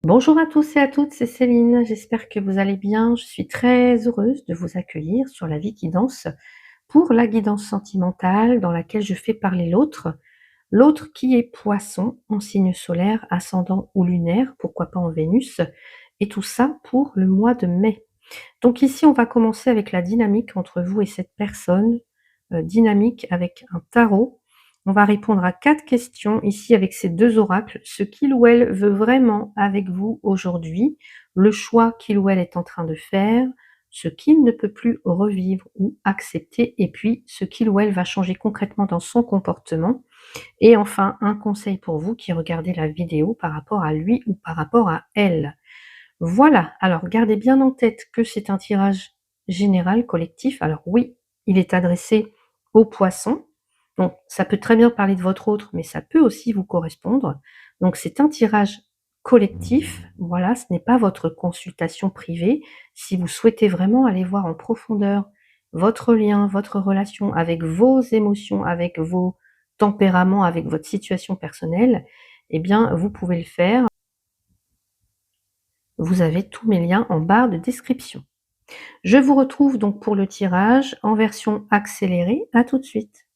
Bonjour à tous et à toutes, c'est Céline, j'espère que vous allez bien. Je suis très heureuse de vous accueillir sur La Vie qui danse pour la guidance sentimentale dans laquelle je fais parler l'autre. L'autre qui est Poisson en signe solaire, ascendant ou lunaire, pourquoi pas en Vénus, et tout ça pour le mois de mai. Donc ici, on va commencer avec la dynamique entre vous et cette personne, dynamique avec un tarot. On va répondre à 4 questions ici avec ces 2 oracles, ce qu'il ou elle veut vraiment avec vous aujourd'hui, le choix qu'il ou elle est en train de faire, ce qu'il ne peut plus revivre ou accepter et puis ce qu'il ou elle va changer concrètement dans son comportement et enfin un conseil pour vous qui regardez la vidéo par rapport à lui ou par rapport à elle. Voilà, alors gardez bien en tête que c'est un tirage général, collectif. Alors oui, il est adressé aux poissons, donc ça peut très bien parler de votre autre, mais ça peut aussi vous correspondre. Donc c'est un tirage collectif, voilà, ce n'est pas votre consultation privée. Si vous souhaitez vraiment aller voir en profondeur votre lien, votre relation avec vos émotions, avec vos tempéraments, avec votre situation personnelle, eh bien vous pouvez le faire. Vous avez tous mes liens en barre de description. Je vous retrouve donc pour le tirage en version accélérée. À tout de suite.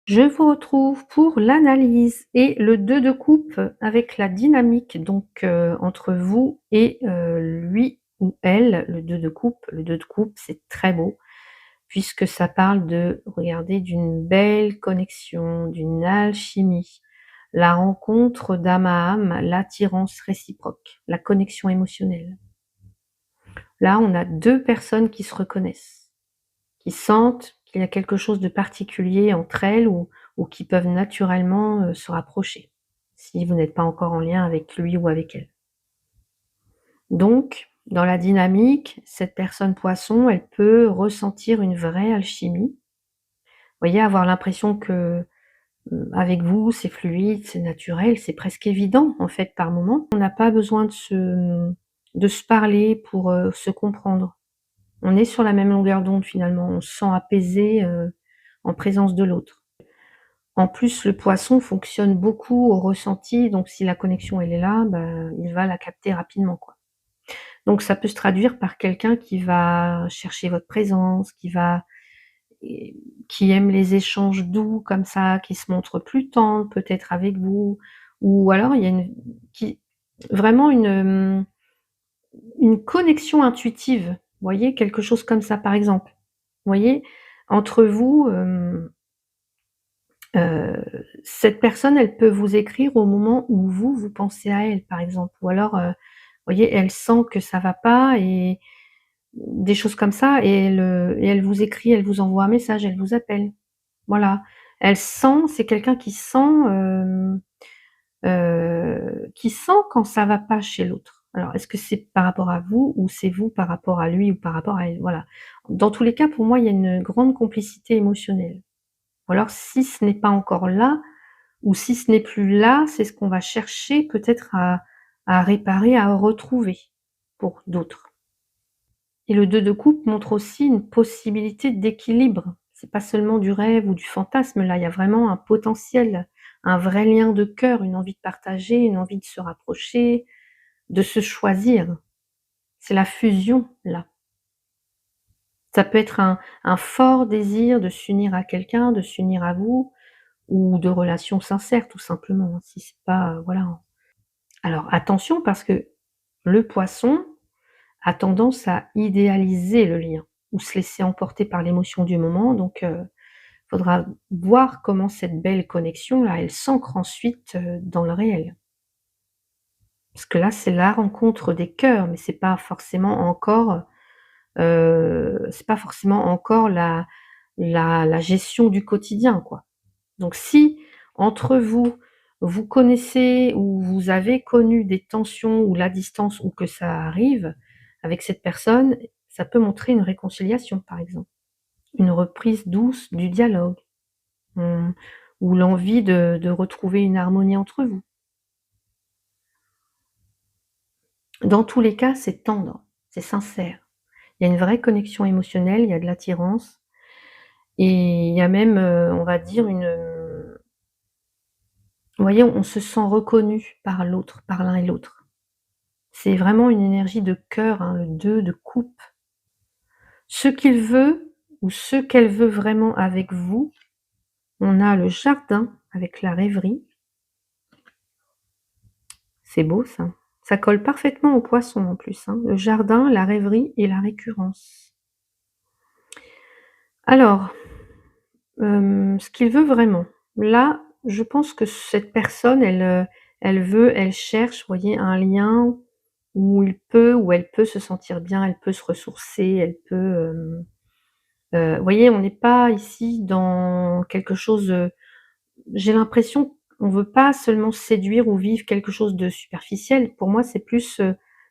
Je vous retrouve pour l'analyse et le 2 de coupe avec la dynamique donc entre vous et lui ou elle. Le 2 de coupe, le 2 de coupe, c'est très beau puisque ça parle de, regardez, d'une belle connexion, d'une alchimie, la rencontre d'âme à âme, l'attirance réciproque, la connexion émotionnelle. Là, on a 2 personnes qui se reconnaissent, qui sentent qu'il y a quelque chose de particulier entre elles ou qui peuvent naturellement, se rapprocher, si vous n'êtes pas encore en lien avec lui ou avec elle. Donc, dans la dynamique, cette personne Poisson, elle peut ressentir une vraie alchimie. Vous voyez, avoir l'impression que, avec vous, c'est fluide, c'est naturel, c'est presque évident, en fait, par moments. On n'a pas besoin de se parler pour, se comprendre. On est sur la même longueur d'onde finalement, on se sent apaisé, en présence de l'autre. En plus, le Poisson fonctionne beaucoup au ressenti, donc si la connexion elle est là, il va la capter rapidement, quoi. Donc ça peut se traduire par quelqu'un qui va chercher votre présence, qui aime les échanges doux comme ça, qui se montre plus tendre peut-être avec vous, ou alors il y a vraiment une connexion intuitive, vous voyez? Quelque chose comme ça, par exemple. Vous voyez? Entre vous, cette personne, elle peut vous écrire au moment où vous, vous pensez à elle, par exemple. Ou alors, vous voyez, elle sent que ça va pas et des choses comme ça et elle vous écrit, elle vous envoie un message, elle vous appelle. Voilà. Elle sent, c'est quelqu'un qui sent quand ça va pas chez l'autre. Alors, est-ce que c'est par rapport à vous ou c'est vous par rapport à lui ou par rapport à elle? Voilà. Dans tous les cas, pour moi, il y a une grande complicité émotionnelle. Ou alors si ce n'est pas encore là, ou si ce n'est plus là, c'est ce qu'on va chercher peut-être à réparer, à retrouver pour d'autres. Et le 2 de coupe montre aussi une possibilité d'équilibre. C'est pas seulement du rêve ou du fantasme, là, il y a vraiment un potentiel, un vrai lien de cœur, une envie de partager, une envie de se rapprocher, de se choisir. C'est la fusion, là. Ça peut être un fort désir de s'unir à quelqu'un, de s'unir à vous, ou de relations sincères tout simplement, si c'est pas, voilà. Alors attention parce que le Poisson a tendance à idéaliser le lien ou se laisser emporter par l'émotion du moment, donc faudra voir comment cette belle connexion là, elle s'ancre ensuite, dans le réel. Parce que là, c'est la rencontre des cœurs, mais c'est pas forcément encore la gestion du quotidien, quoi. Donc si, entre vous, vous connaissez ou vous avez connu des tensions ou la distance ou que ça arrive avec cette personne, ça peut montrer une réconciliation, par exemple. Une reprise douce du dialogue, mmh, ou l'envie de retrouver une harmonie entre vous. Dans tous les cas, c'est tendre, c'est sincère. Il y a une vraie connexion émotionnelle, il y a de l'attirance et il y a même, on va dire vous voyez, on se sent reconnu par l'autre, par l'un et l'autre. C'est vraiment une énergie de cœur, hein, le 2 de coupe. Ce qu'il veut ou ce qu'elle veut vraiment avec vous, on a le jardin avec la rêverie. C'est beau ça. Ça colle parfaitement au poisson en plus, hein. Le jardin, la rêverie et la récurrence. Alors, ce qu'il veut vraiment. Là, je pense que cette personne, elle cherche, vous voyez, un lien où elle peut se sentir bien, elle peut se ressourcer, elle peut, vous voyez, on n'est pas ici dans quelque chose, j'ai l'impression qu'on veut pas seulement séduire ou vivre quelque chose de superficiel. Pour moi, c'est plus,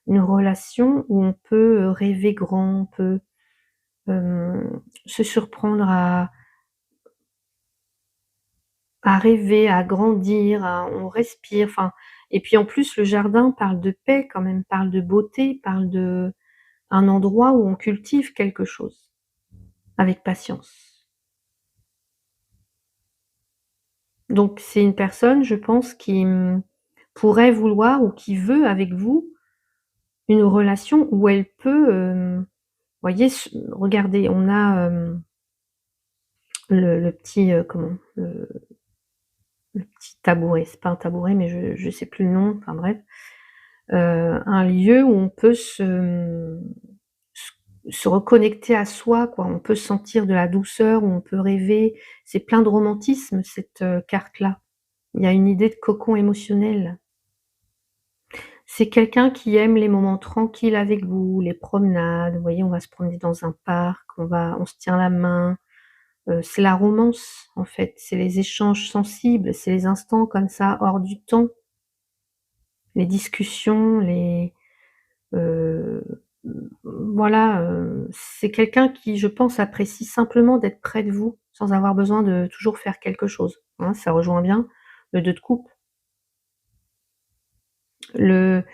une relation où on peut, rêver grand, on peut, se surprendre à rêver, à grandir, on respire, enfin et puis en plus le jardin parle de paix quand même, parle de beauté, parle de un endroit où on cultive quelque chose, avec patience. Donc c'est une personne, je pense, qui, pourrait vouloir ou qui veut avec vous une relation où elle peut, voyez, regardez, on a, le petit, comment? Le petit tabouret, c'est pas un tabouret, mais je sais plus le nom, enfin bref. Un lieu où on peut se reconnecter à soi, quoi. On peut sentir de la douceur, où on peut rêver. C'est plein de romantisme cette, carte-là. Il y a une idée de cocon émotionnel. C'est quelqu'un qui aime les moments tranquilles avec vous, les promenades, vous voyez, on va se promener dans un parc, on se tient la main, c'est la romance en fait, c'est les échanges sensibles, c'est les instants comme ça hors du temps, les discussions, heu, voilà, c'est quelqu'un qui, je pense, apprécie simplement d'être près de vous, sans avoir besoin de toujours faire quelque chose, hein. Ça rejoint bien le 2 de coupe. Le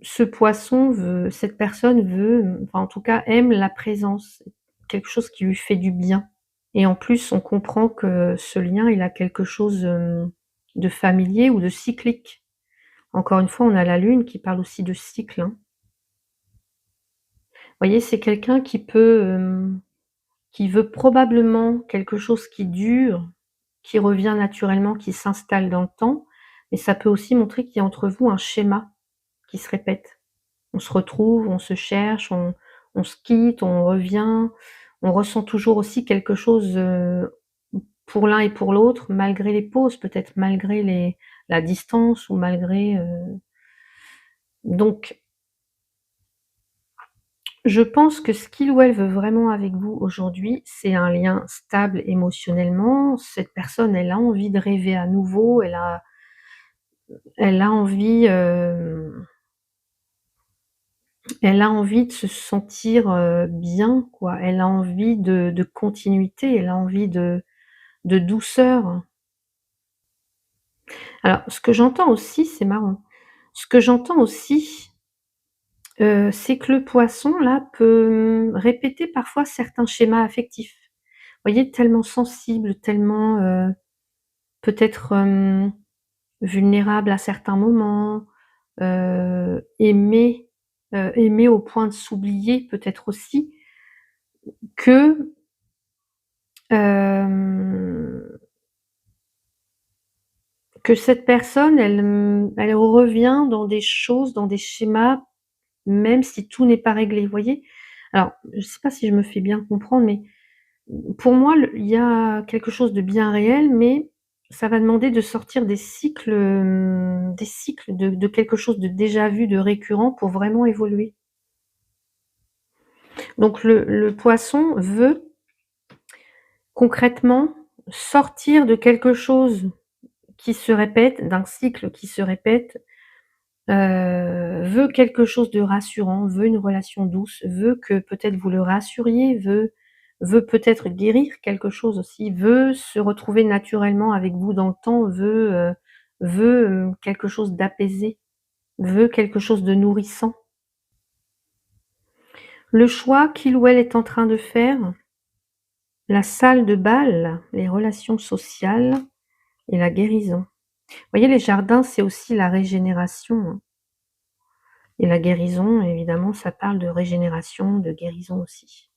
Ce poisson veut cette personne veut, enfin en tout cas aime la présence, quelque chose qui lui fait du bien et en plus on comprend que ce lien, il a quelque chose, de familier ou de cyclique. Encore une fois, on a la lune qui parle aussi de cycle, hein. Vous voyez, c'est quelqu'un qui peut, qui veut probablement quelque chose qui dure, qui revient naturellement, qui s'installe dans le temps, mais ça peut aussi montrer qu'il y a entre vous un schéma qui se répète. On se retrouve, on se cherche, on se quitte, on revient. On ressent toujours aussi quelque chose, pour l'un et pour l'autre, malgré les pauses, peut-être malgré la distance ou malgré, donc je pense que ce qu'il ou elle veut vraiment avec vous aujourd'hui, c'est un lien stable émotionnellement. Cette personne, elle a envie, elle a envie de se sentir, bien quoi. Elle a envie de continuité, elle a envie de douceur. Alors ce que j'entends aussi, c'est marrant, ce que j'entends aussi, c'est que le poisson là peut, répéter parfois certains schémas affectifs. Vous voyez? Tellement sensible, tellement, peut-être, vulnérable à certains moments, aimé au point de s'oublier peut-être aussi, que, hem, que cette personne elle revient dans des choses, dans des schémas, même si tout n'est pas réglé, vous voyez? Alors, je sais pas si je me fais bien comprendre, mais pour moi, il y a quelque chose de bien réel, mais ça va demander de sortir des cycles de quelque chose de déjà vu, de récurrent pour vraiment évoluer. Donc le poisson veut concrètement sortir de quelque chose qui se répète, d'un cycle qui se répète, veut quelque chose de rassurant, veut une relation douce, veut que peut-être vous le rassuriez, veut peut-être guérir quelque chose aussi, veut se retrouver naturellement avec vous dans le temps, veut quelque chose d'apaisé, veut quelque chose de nourrissant. Le choix qu'il ou elle est en train de faire, la salle de bal, les relations sociales et la guérison. Vous voyez, les jardins, c'est aussi la régénération, hein, et la guérison, évidemment, ça parle de régénération, de guérison aussi.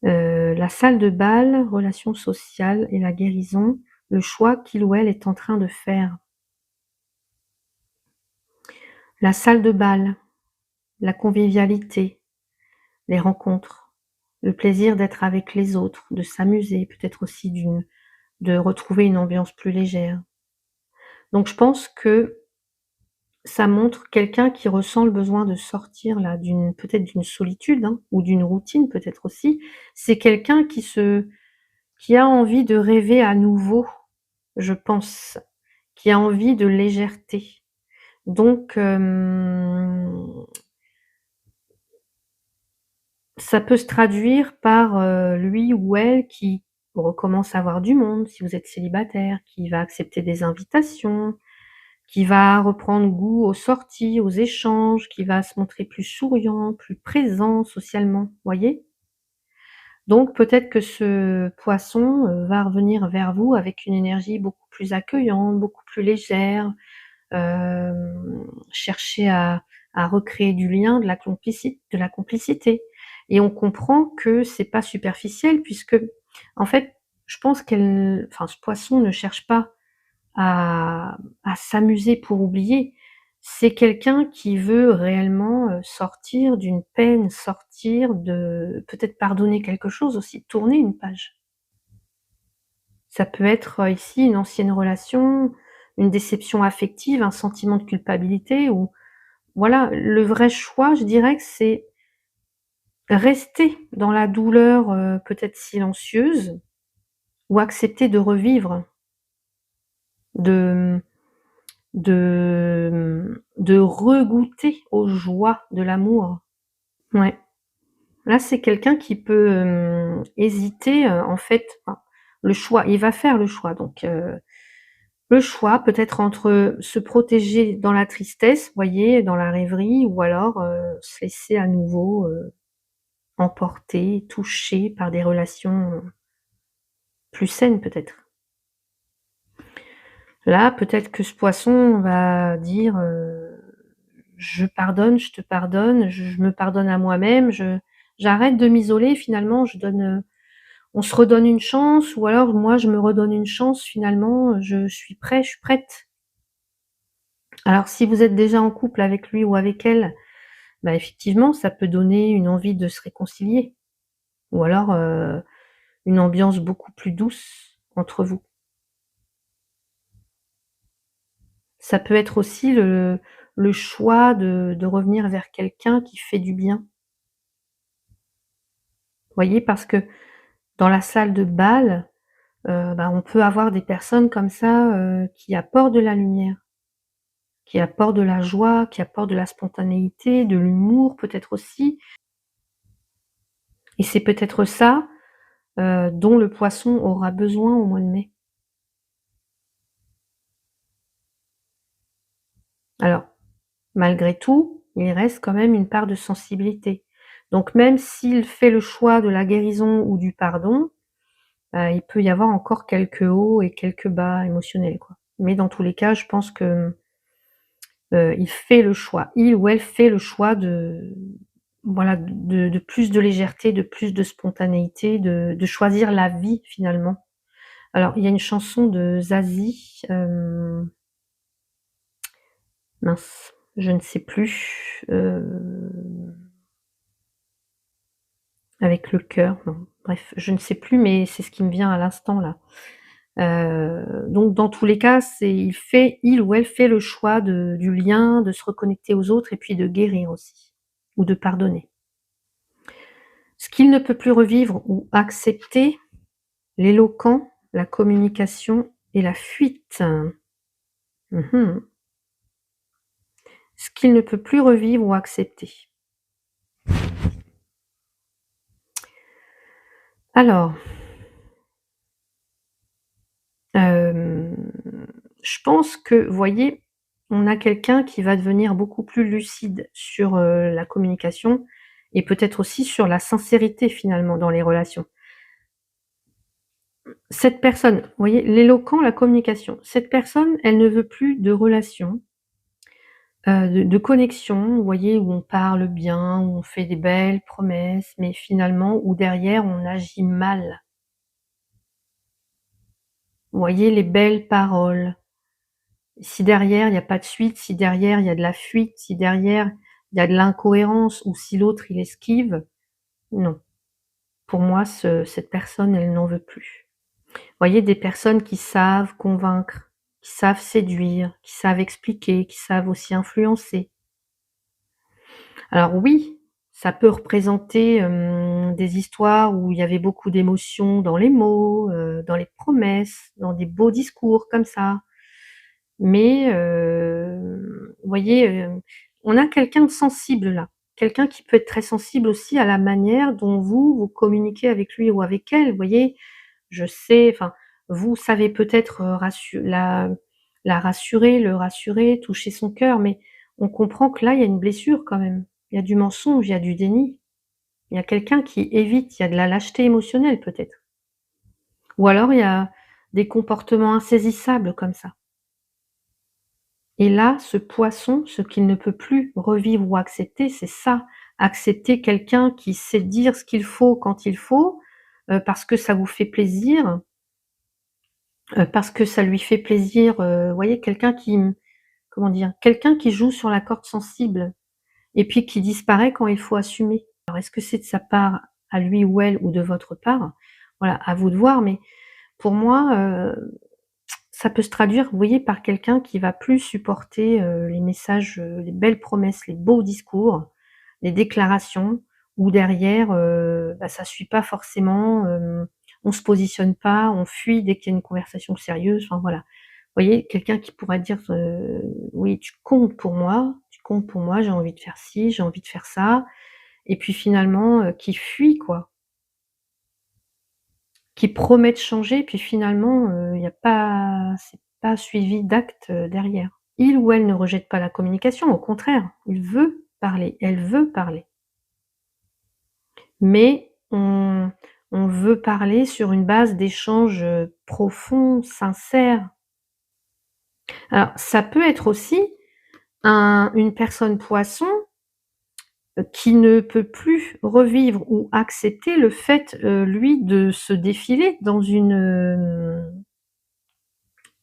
La salle de bal, relations sociales et la guérison, le choix qu'il ou elle est en train de faire. La salle de bal, la convivialité, les rencontres, le plaisir d'être avec les autres, de s'amuser, peut-être aussi de retrouver une ambiance plus légère. Donc je pense que ça montre quelqu'un qui ressent le besoin de sortir là peut-être d'une solitude, hein, ou d'une routine peut-être aussi. C'est quelqu'un qui a envie de rêver à nouveau, je pense, qui a envie de légèreté. Donc ça peut se traduire par, lui ou elle qui recommence à voir du monde, si vous êtes célibataire, qui va accepter des invitations, qui va reprendre goût aux sorties, aux échanges, qui va se montrer plus souriant, plus présent socialement, voyez? Donc peut-être que ce poisson, va revenir vers vous avec une énergie beaucoup plus accueillante, beaucoup plus légère, chercher à recréer du lien, de la complicité, et on comprend que c'est pas superficiel puisque, en fait, je pense ce poisson ne cherche pas à s'amuser pour oublier. C'est quelqu'un qui veut réellement, sortir d'une peine, sortir de peut-être pardonner quelque chose aussi, tourner une page. Ça peut être, ici une ancienne relation, une déception affective, un sentiment de culpabilité ou voilà, le vrai choix, je dirais que c'est rester dans la douleur, peut-être silencieuse ou accepter de revivre, de de regoûter aux joies de l'amour. Ouais. Là, c'est quelqu'un qui peut, hésiter, en fait, enfin, le choix, il va faire le choix donc le choix peut-être entre se protéger dans la tristesse, voyez, dans la rêverie ou alors, se laisser à nouveau, emporter, toucher par des relations, plus saines peut-être. Là, peut-être que ce poisson va dire, «Je pardonne, je te pardonne, je me pardonne à moi-même, j'arrête de m'isoler finalement, on se redonne une chance ou alors moi je me redonne une chance finalement, je suis prêt, je suis prête». Alors si vous êtes déjà en couple avec lui ou avec elle, bah, effectivement, ça peut donner une envie de se réconcilier ou alors, une ambiance beaucoup plus douce entre vous. Ça peut être aussi le choix de revenir vers quelqu'un qui fait du bien. Vous voyez? Parce que dans la salle de bal, bah, on peut avoir des personnes comme ça, qui apportent de la lumière, qui apportent de la joie, qui apportent de la spontanéité, de l'humour peut-être aussi, et c'est peut-être ça, dont le poisson aura besoin au mois de mai. Alors, malgré tout, il reste quand même une part de sensibilité. Donc même s'il fait le choix de la guérison ou du pardon, il peut y avoir encore quelques hauts et quelques bas émotionnels, quoi. Mais dans tous les cas, je pense que, il ou elle fait le choix de voilà, de plus de légèreté, de plus de spontanéité, de choisir la vie finalement. Alors il y a une chanson de Zazie, mince, je ne sais plus, avec le cœur, non, bref, je ne sais plus, mais c'est ce qui me vient à l'instant là. Donc dans tous les cas, il ou elle fait le choix du lien, de se reconnecter aux autres et puis de guérir aussi ou de pardonner. Ce qu'il ne peut plus revivre ou accepter, l'éloquent, la communication et la fuite. Mmh. Ce qu'il ne peut plus revivre ou accepter. Alors, hem, je pense que, vous voyez, on a quelqu'un qui va devenir beaucoup plus lucide sur, la communication et peut-être aussi sur la sincérité finalement dans les relations. Cette personne, vous voyez, l'éloquent, la communication, cette personne, elle ne veut plus de relation, de connexion, vous voyez, où on parle bien, où on fait des belles promesses, mais finalement où derrière on agit mal. Vous voyez, les belles paroles. Si derrière il y a pas de suite, si derrière il y a de la fuite, si derrière il y a de l'incohérence ou si l'autre il esquive, non. Pour moi cette personne, elle n'en veut plus. Vous voyez, des personnes qui savent convaincre, qui savent séduire, qui savent expliquer, qui savent aussi influencer. Alors oui, ça peut représenter, des histoires où il y avait beaucoup d'émotions dans les mots, dans les promesses, dans des beaux discours comme ça. Mais, vous voyez, on a quelqu'un de sensible là. Quelqu'un qui peut être très sensible aussi à la manière dont vous communiquez avec lui ou avec elle, vous voyez? Je sais, enfin, vous savez peut-être, la rassurer, le rassurer, toucher son cœur, mais on comprend que là, il y a une blessure quand même. Il y a du mensonge, il y a du déni. Il y a quelqu'un qui évite, il y a de la lâcheté émotionnelle peut-être. Ou alors il y a des comportements insaisissables comme ça. Et là, ce poisson, ce qu'il ne peut plus revivre ou accepter, c'est ça. Accepter quelqu'un qui sait dire ce qu'il faut quand il faut, parce que ça vous fait plaisir, parce que ça lui fait plaisir, vous voyez? Quelqu'un qui, comment dire? Quelqu'un qui joue sur la corde sensible et puis qui disparaît quand il faut assumer. Alors est-ce que c'est de sa part à lui ou elle ou de votre part? Voilà, à vous de voir, mais pour moi, ça peut se traduire, vous voyez, par quelqu'un qui va plus supporter, les messages, les belles promesses, les beaux discours, les déclarations où derrière, bah, ça suit pas forcément, on se positionne pas, on fuit dès qu'il y a une conversation sérieuse, enfin voilà. Vous voyez, quelqu'un qui pourrait dire, «Oui, tu comptes pour moi, j'ai envie de faire ci, j'ai envie de faire ça» et puis finalement, qui fuit quoi, qui promet de changer, puis finalement, il y a pas c'est pas suivi d'actes, derrière. Il ou elle ne rejette pas la communication, au contraire, il veut parler, elle veut parler. Mais on veut parler sur une base d'échanges, profonds, sincères. Alors ça peut être aussi une personne poisson, qui ne peut plus revivre ou accepter le fait, lui, de se défiler dans une,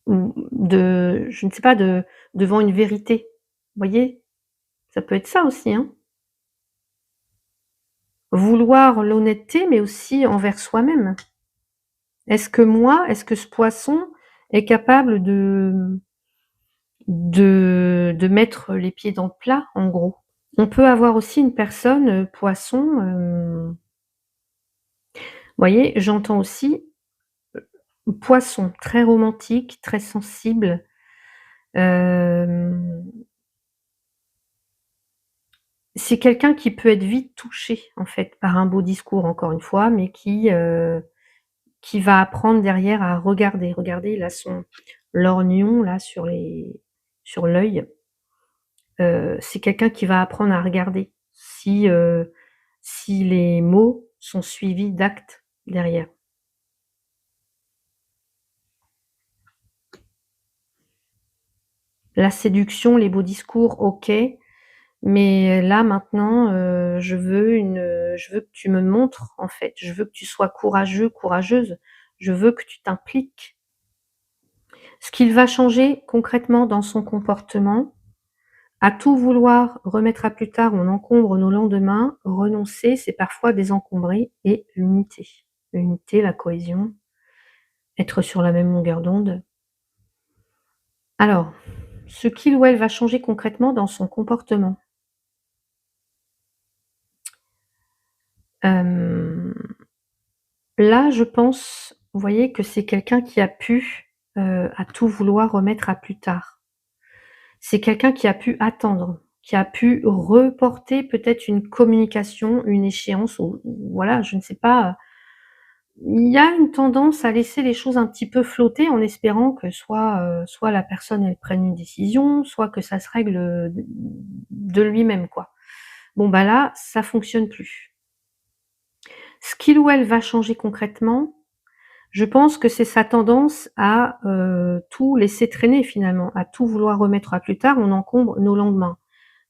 je ne sais pas, devant une vérité. Vous voyez? Ça peut être ça aussi, hein. Vouloir l'honnêteté, mais aussi envers soi-même. Est-ce que ce poisson est capable de mettre les pieds dans le plat, en gros? On peut avoir aussi une personne, poisson, vous voyez, j'entends aussi poisson, très romantique, très sensible, hem, c'est quelqu'un qui peut être vite touché, en fait, par un beau discours, encore une fois, mais qui va apprendre derrière à regarder. Regardez, il a son lorgnon là sur l'œil. C'est quelqu'un qui va apprendre à regarder si les mots sont suivis d'actes derrière. La séduction, les beaux discours, OK, mais là maintenant, je veux que tu me montres en fait. Je veux que tu sois courageux, courageuse. Je veux que tu t'impliques. Ce qu'il va changer concrètement dans son comportement, à tout vouloir remettre à plus tard, on encombre nos lendemains. Renoncer, c'est parfois désencombrer et l'unité. L'unité, la cohésion, être sur la même longueur d'onde. Alors, ce qu'il ou elle va changer concrètement dans son comportement. Hem, là, je pense, vous voyez, que c'est quelqu'un qui a pu, à tout vouloir remettre à plus tard. C'est quelqu'un qui a pu attendre, qui a pu reporter peut-être une communication, une échéance ou voilà, je ne sais pas, il y a une tendance à laisser les choses un petit peu flotter en espérant que soit la personne elle prenne une décision, soit que ça se règle, de lui-même quoi. Bon bah là, ça fonctionne plus. Ce qu'il ou elle va changer concrètement, je pense que c'est sa tendance à, tout laisser traîner finalement, à tout vouloir remettre à plus tard, on encombre nos lendemains.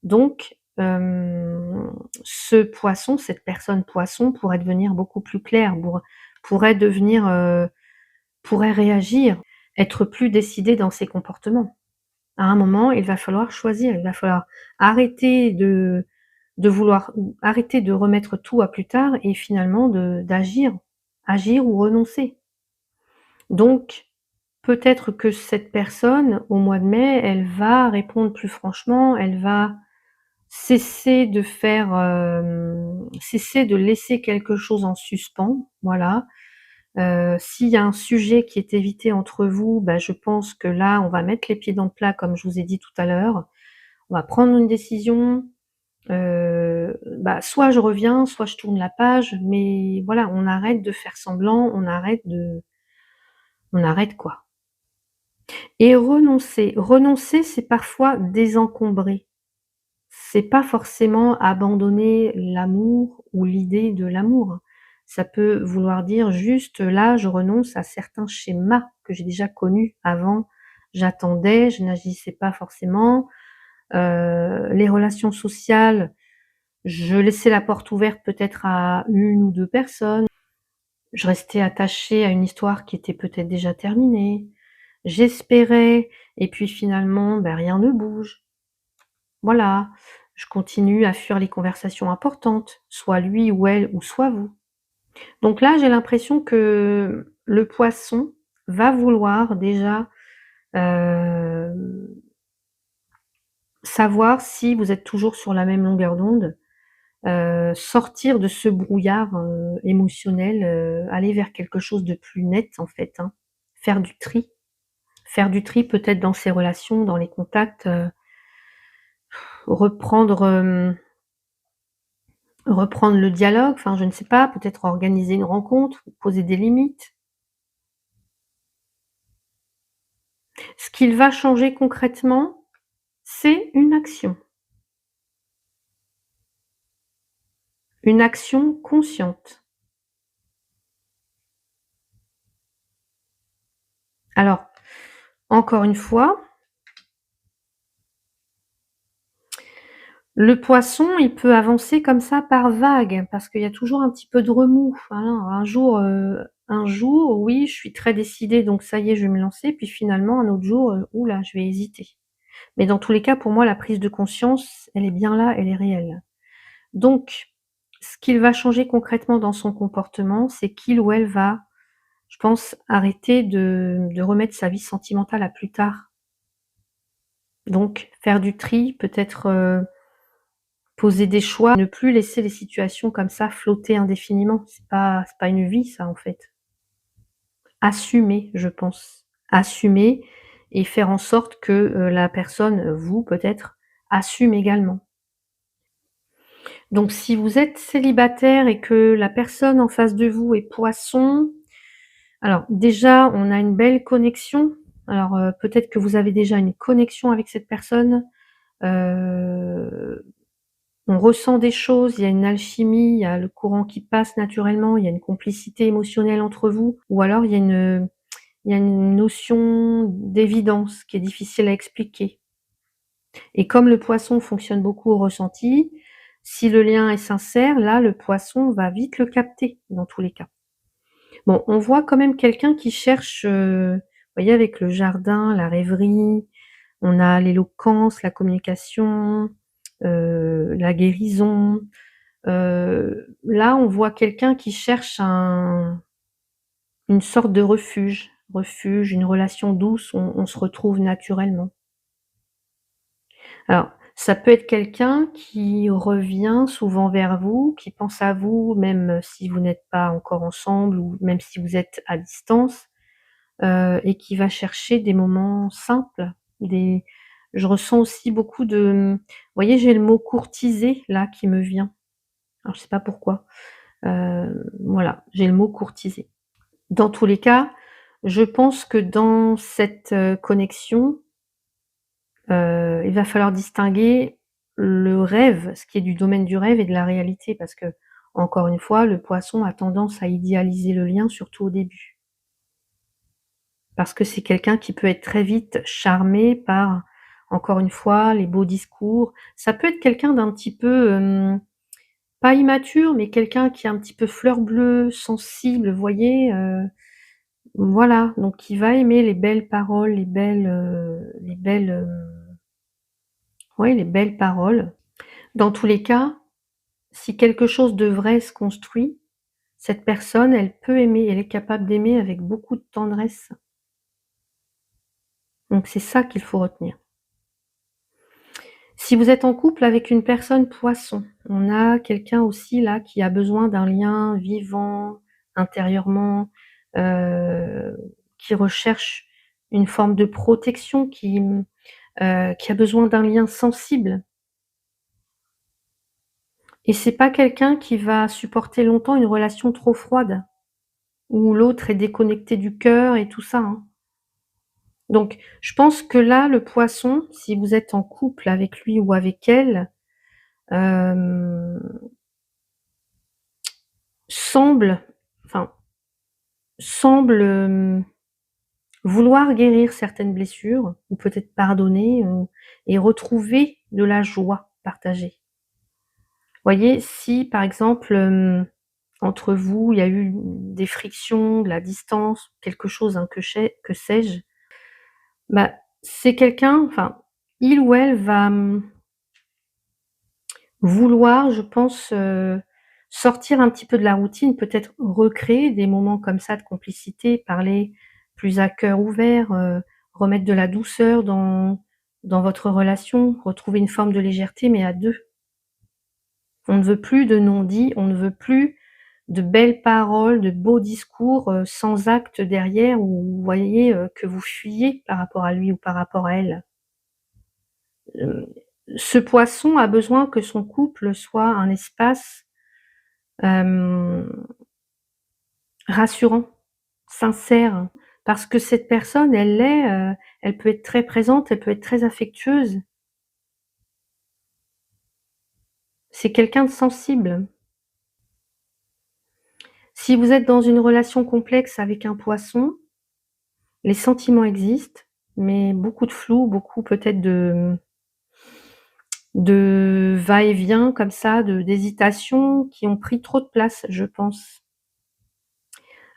Donc, ce poisson, cette personne poisson pourrait devenir beaucoup plus claire, pourrait devenir, pourrait réagir, être plus décidé dans ses comportements. À un moment, il va falloir choisir, il va falloir arrêter de vouloir arrêter de remettre tout à plus tard et finalement d'agir, agir ou renoncer. Donc, peut-être que cette personne, au mois de mai, elle va répondre plus franchement, elle va cesser de faire, cesser de laisser quelque chose en suspens, voilà. S'il y a un sujet qui est évité entre vous, bah, je pense que là, on va mettre les pieds dans le plat comme je vous ai dit tout à l'heure. On va prendre une décision, bah, soit je reviens, soit je tourne la page, mais voilà, on arrête de faire semblant, on arrête quoi. Et renoncer, c'est parfois désencombrer. C'est pas forcément abandonner l'amour ou l'idée de l'amour. Ça peut vouloir dire juste, là, je renonce à certains schémas que j'ai déjà connus avant. J'attendais, je n'agissais pas forcément. Les relations sociales, je laissais la porte ouverte peut-être à 1 ou 2 personnes. Je restais attachée à une histoire qui était peut-être déjà terminée. J'espérais et puis finalement, ben, rien ne bouge. Voilà, je continue à fuir les conversations importantes, soit lui ou elle ou soit vous. Donc là, j'ai l'impression que le poisson va vouloir déjà, hem, savoir si vous êtes toujours sur la même longueur d'onde, sortir de ce brouillard, émotionnel, aller vers quelque chose de plus net en fait, hein. Faire du tri. Faire du tri peut-être dans ses relations, dans les contacts, reprendre, reprendre le dialogue, enfin je ne sais pas, peut-être organiser une rencontre, poser des limites. Ce qu'il va changer concrètement, c'est une action consciente. Alors, encore une fois, le poisson, il peut avancer comme ça par vagues, parce qu'il y a toujours un petit peu de remous. Voilà, un jour, oui, je suis très décidée, donc ça y est, je vais me lancer, puis finalement un autre jour, ouh là, je vais hésiter. Mais dans tous les cas, pour moi, la prise de conscience, elle est bien là, elle est réelle. Donc, ce qu'il va changer concrètement dans son comportement, c'est qu'il ou elle va, je pense, arrêter de remettre sa vie sentimentale à plus tard. Donc, faire du tri, peut-être, poser des choix, ne plus laisser les situations comme ça flotter indéfiniment. C'est pas une vie ça, en fait. Assumer, je pense. Assumer et faire en sorte que, la personne, vous peut-être, assume également. Donc si vous êtes célibataire et que la personne en face de vous est Poisson, alors déjà on a une belle connexion. Alors, peut-être que vous avez déjà une connexion avec cette personne, heu, on ressent des choses, il y a une alchimie, il y a le courant qui passe naturellement, il y a une complicité émotionnelle entre vous ou alors il y a une notion d'évidence qui est difficile à expliquer. Et comme le Poisson fonctionne beaucoup au ressenti, si le lien est sincère, là, le Poisson va vite le capter, dans tous les cas. Bon, on voit quand même quelqu'un qui cherche, vous voyez avec le jardin, la rêverie, on a l'éloquence, la communication, la guérison. Là, on voit quelqu'un qui cherche une sorte de refuge, une relation douce, on se retrouve naturellement. Alors, ça peut être quelqu'un qui revient souvent vers vous, qui pense à vous, même si vous n'êtes pas encore ensemble ou même si vous êtes à distance, et qui va chercher des moments simples, des Je ressens aussi beaucoup de, vous voyez, j'ai le mot courtiser là qui me vient. Alors je sais pas pourquoi. Voilà, j'ai le mot courtiser. Dans tous les cas, je pense que dans cette, connexion, il va falloir distinguer le rêve, ce qui est du domaine du rêve et de la réalité parce que encore une fois, le poisson a tendance à idéaliser le lien, surtout au début. Parce que c'est quelqu'un qui peut être très vite charmé par, encore une fois, les beaux discours. Ça peut être quelqu'un d'un petit peu, pas immature, mais quelqu'un qui est un petit peu fleur bleue, sensible, vous voyez? Voilà, donc qui va aimer les belles paroles, les belles, ouais, les belles paroles. Dans tous les cas, si quelque chose de vrai se construit, cette personne, elle peut aimer, elle est capable d'aimer avec beaucoup de tendresse. Donc c'est ça qu'il faut retenir. Si vous êtes en couple avec une personne Poisson, on a quelqu'un aussi là qui a besoin d'un lien vivant intérieurement, heu, qui recherche une forme de protection, qui a besoin d'un lien sensible. Et c'est pas quelqu'un qui va supporter longtemps une relation trop froide, où l'autre est déconnecté du cœur et tout ça, hein. Donc je pense que là, le Poisson, si vous êtes en couple avec lui ou avec elle, hem, semble enfin, semble, vouloir guérir certaines blessures ou peut-être pardonner, et retrouver de la joie partagée. Voyez, si par exemple, entre vous, il y a eu des frictions, de la distance, quelque chose, hein, que sais-je, bah, c'est quelqu'un, enfin, il ou elle va, vouloir, je pense, sortir un petit peu de la routine, peut-être recréer des moments comme ça de complicité, parler plus à cœur ouvert, remettre de la douceur dans votre relation, retrouver une forme de légèreté, mais à 2. On ne veut plus de non-dits, on ne veut plus de belles paroles, de beaux discours, sans acte derrière où vous voyez, que vous fuyez par rapport à lui ou par rapport à elle. Hem, Ce Poisson a besoin que son couple soit un espace, hem, rassurant, sincère, parce que cette personne, elle peut être très présente, elle peut être très affectueuse. C'est quelqu'un de sensible. Si vous êtes dans une relation complexe avec un Poisson, les sentiments existent, mais beaucoup de flou, beaucoup peut-être de va-et-vient comme ça, d'hésitation qui ont pris trop de place, je pense.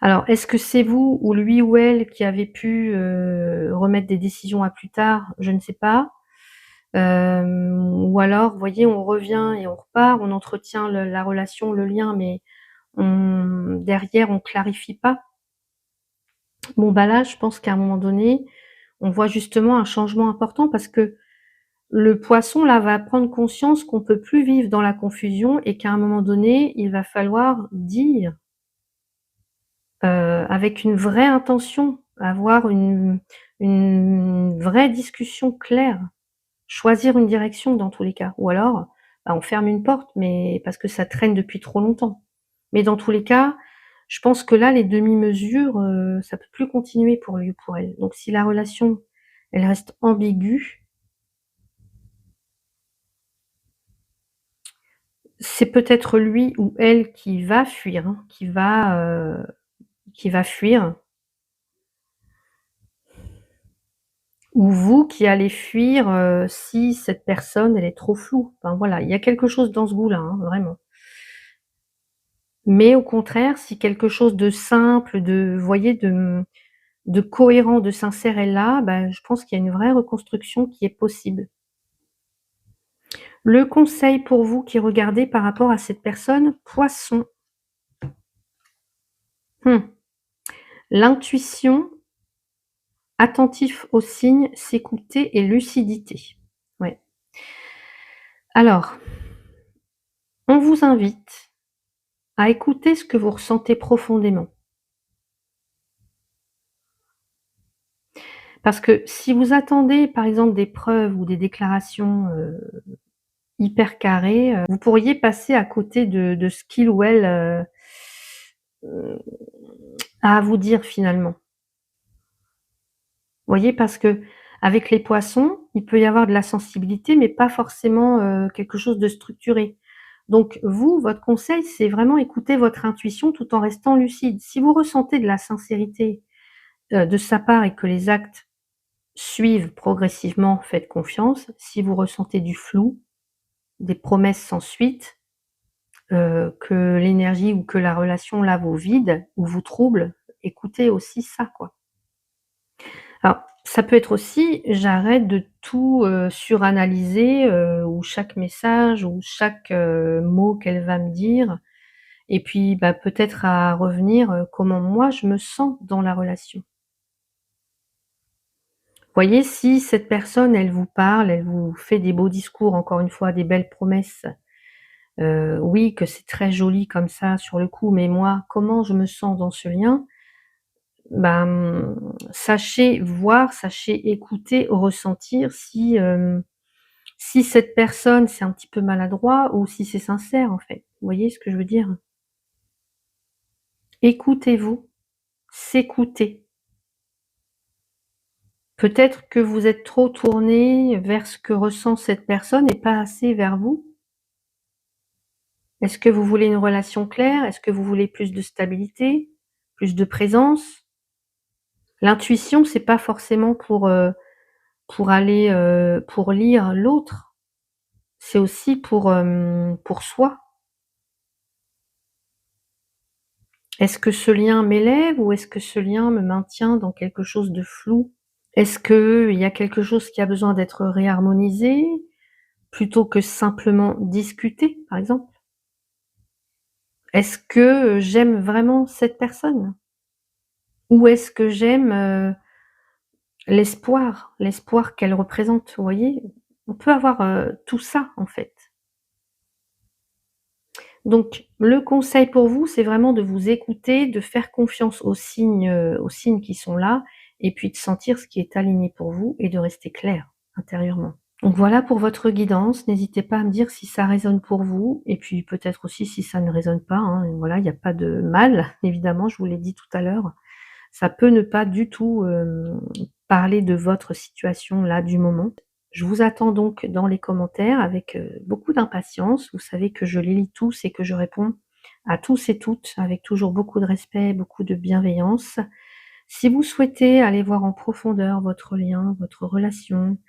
Alors, est-ce que c'est vous ou lui ou elle qui avez pu, remettre des décisions à plus tard? Je ne sais pas. Ou alors, vous voyez, on revient et on repart, on entretient la relation, le lien, mais derrière, on clarifie pas. Bon, bah, là, je pense qu'à un moment donné, on voit justement un changement important parce que le Poisson, là, va prendre conscience qu'on peut plus vivre dans la confusion et qu'à un moment donné, il va falloir dire, avec une vraie intention, avoir une vraie discussion claire, choisir une direction dans tous les cas. Ou alors, bah, on ferme une porte, mais parce que ça traîne depuis trop longtemps. Mais dans tous les cas, je pense que là, les demi-mesures, ça peut plus continuer pour lui ou pour elle. Donc si la relation, elle reste ambiguë, c'est peut-être lui ou elle qui va fuir, hein, qui va fuir, ou vous qui allez fuir, si cette personne, elle est trop floue. Enfin voilà, il y a quelque chose dans ce goût-là, hein, vraiment. Mais au contraire, si quelque chose de simple, vous voyez, de cohérent, de sincère est là, bah, je pense qu'il y a une vraie reconstruction qui est possible. Le conseil pour vous qui regardez par rapport à cette personne, Poisson. Mmh. L'intuition, attentif aux signes, s'écouter et lucidité. Ouais. Alors, on vous invite à écouter ce que vous ressentez profondément. Parce que si vous attendez, par exemple, des preuves ou des déclarations, hyper carrées, vous pourriez passer à côté de ce qu'il ou elle, mmh, a à vous dire finalement. Vous voyez? Parce qu'avec les poissons, il peut y avoir de la sensibilité, mais pas forcément, quelque chose de structuré. Donc vous, votre conseil, c'est vraiment écouter votre intuition tout en restant lucide. Si vous ressentez de la sincérité, de sa part et que les actes suivent progressivement, faites confiance. Si vous ressentez du flou, des promesses sans suite, que l'énergie ou que la relation là vous vide ou vous trouble, écoutez aussi ça, quoi. Alors, ça peut être aussi: j'arrête de tout, suranalyser, ou chaque message ou chaque, mot qu'elle va me dire et puis, bah, peut-être à revenir, comment moi je me sens dans la relation. Voyez, si cette personne, elle vous parle, elle vous fait des beaux discours, encore une fois, des belles promesses, oui, que c'est très joli comme ça sur le coup, mais moi, comment je me sens dans ce lien? Sachez voir, sachez écouter, ressentir si cette personne, c'est un petit peu maladroit ou si c'est sincère, en fait. Vous voyez ce que je veux dire? Écoutez-vous, s'écouter. Peut-être que vous êtes trop tourné vers ce que ressent cette personne et pas assez vers vous? Est-ce que vous voulez une relation claire? Est-ce que vous voulez plus de stabilité? Plus de présence? L'intuition, c'est pas forcément pour aller, pour lire l'autre, c'est aussi pour soi. Est-ce que ce lien m'élève ou est-ce que ce lien me maintient dans quelque chose de flou? Est-ce qu'il y a quelque chose qui a besoin d'être réharmonisé, plutôt que simplement discuter, par exemple? Est-ce que, j'aime vraiment cette personne? Ou est-ce que j'aime, l'espoir qu'elle représente, vous voyez? On peut avoir, tout ça, en fait. Donc le conseil pour vous, c'est vraiment de vous écouter, de faire confiance aux signes qui sont là et puis de sentir ce qui est aligné pour vous et de rester clair intérieurement. Donc voilà pour votre guidance. N'hésitez pas à me dire si ça résonne pour vous et puis peut-être aussi si ça ne résonne pas, hein, et voilà, il n'y a pas de mal, évidemment, je vous l'ai dit tout à l'heure. Ça peut ne pas du tout, parler de votre situation là, du moment. Je vous attends donc dans les commentaires avec, beaucoup d'impatience. Vous savez que je les lis tous et que je réponds à tous et toutes avec toujours beaucoup de respect, beaucoup de bienveillance. Si vous souhaitez aller voir en profondeur votre lien, votre relation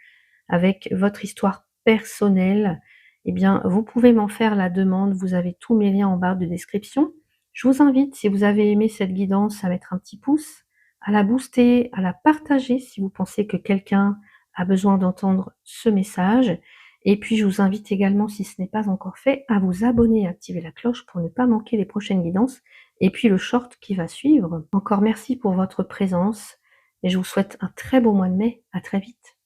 avec votre histoire personnelle, eh bien, vous pouvez m'en faire la demande. Vous avez tous mes liens en barre de description. Je vous invite, si vous avez aimé cette guidance, à mettre un petit pouce, à la booster, à la partager si vous pensez que quelqu'un a besoin d'entendre ce message. Et puis, je vous invite également, si ce n'est pas encore fait, à vous abonner et activer la cloche pour ne pas manquer les prochaines guidances et puis le short qui va suivre. Encore merci pour votre présence et je vous souhaite un très beau mois de mai. À très vite.